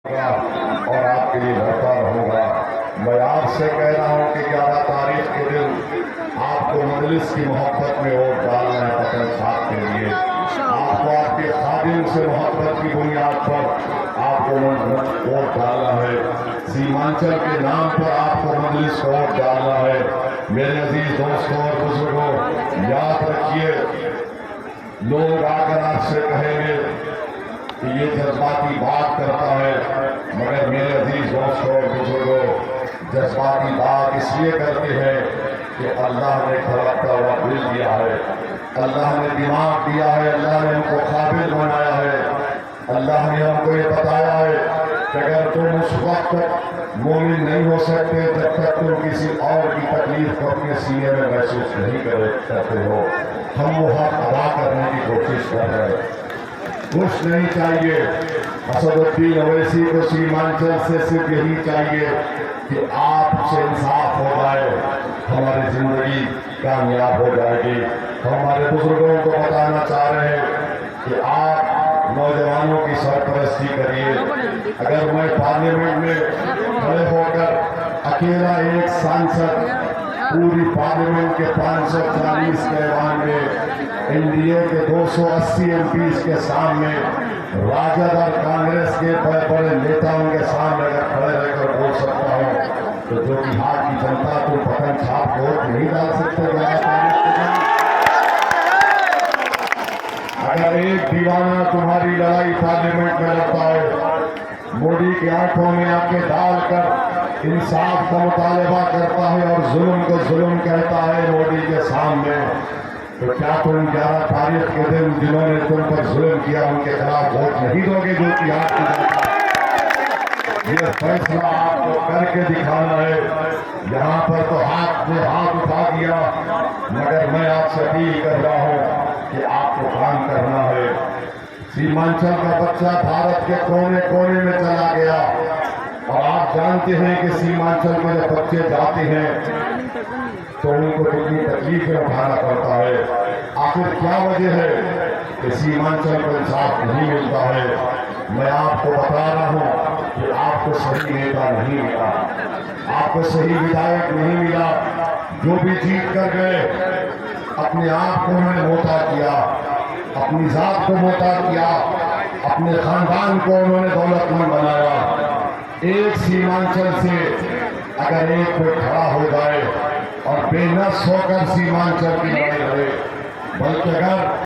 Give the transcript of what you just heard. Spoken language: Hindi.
और आपके लिए लड़ता रहूंगा। मैं आपसे कह रहा हूं कि 11 तारीख के दिन आपको मजलिस की मोहब्बत में वोट डालना है पतन साहब के लिए। आपको आपके खादिम से मोहब्बत की बुनियाद पर आपको वोट डालना है। सीमांचल के नाम पर आपको मजलिस को वोट डालना है। मेरे अजीज दोस्तों और बुजुर्गों, याद रखिए, लोग आकर आपसे कहेंगे कि ये जज्बाती बात करता है, मगर मेरे अजीज दोस्तों और बुजुर्गों, जज्बाती बात इसलिए करते हैं कि अल्लाह ने धड़कता हुआ दिल दिया है, अल्लाह ने दिमाग दिया है, अल्लाह ने हमको काबिल बनाया है, अल्लाह ने हमको ये बताया है कि अगर तुम उस वक्त तक मोमिन नहीं हो सकते जब तक तुम किसी और की तकलीफ को अपने सीने में महसूस नहीं करते हो। हम वो हक अदा करने की कोशिश कर रहे हैं। कुछ नहीं चाहिए। असदुद्दीन ओवैसी को सीमांचल से सिर्फ यही चाहिए कि आपसे इंसाफ हो जाए, हमारी जिंदगी कामयाब हो जाएगी। हमारे बुजुर्गों को बताना चाह रहे हैं कि आप नौजवानों की सरपरस्ती करिए। अगर मैं पार्लियामेंट में खड़े होकर अकेला एक सांसद पूरी पार्लियामेंट के 540 के ऐवान में एनडीए के 280 एमपीज के सामने राजद और कांग्रेस के बड़े बड़े नेताओं के सामने अगर खड़े रहकर बोल सकता हूं तो जो बिहार की जनता को पतन छाप वोट नहीं डाल सकते। अगर एक दीवाना तुम्हारी लड़ाई पार्लियामेंट में लड़ता है, मोदी की आंखों में आंखें डालकर इंसाफ का मुतालबा करता है और जुल्म को जुल्म कहता है मोदी के सामने, तो क्या तुम 11 तारीख के दिन जिन्होंने तुम पर जुल्म किया उनके खिलाफ वोट नहीं दोगे? जो कि आपकी ये फैसला आपको करके दिखाना है। यहाँ पर तो हाथ में हाथ उठा दिया, मगर मैं आपसे अपील कर रहा हूँ कि आपको काम करना है। सीमांचल का बच्चा भारत के कोने कोने में चला गया और आप जानते हैं कि सीमांचल में जब बच्चे जाते हैं तो उनको कितनी तकलीफें उठाना पड़ता है। आखिर क्या वजह है कि सीमांचल को इंसाफ नहीं मिलता है? मैं आपको बता रहा हूं कि आपको सही नेता नहीं मिला, आपको सही विधायक नहीं मिला। जो भी जीत कर गए अपने आप को उन्होंने मोटा किया, अपनी जात को मोटा किया, अपने खानदान को उन्होंने दौलतमंद बनाया। एक सीमांचल से अगर एक कोई खड़ा हो जाए और बेनस होकर सीमांचल की लड़ाई लड़े, बल्कि अगर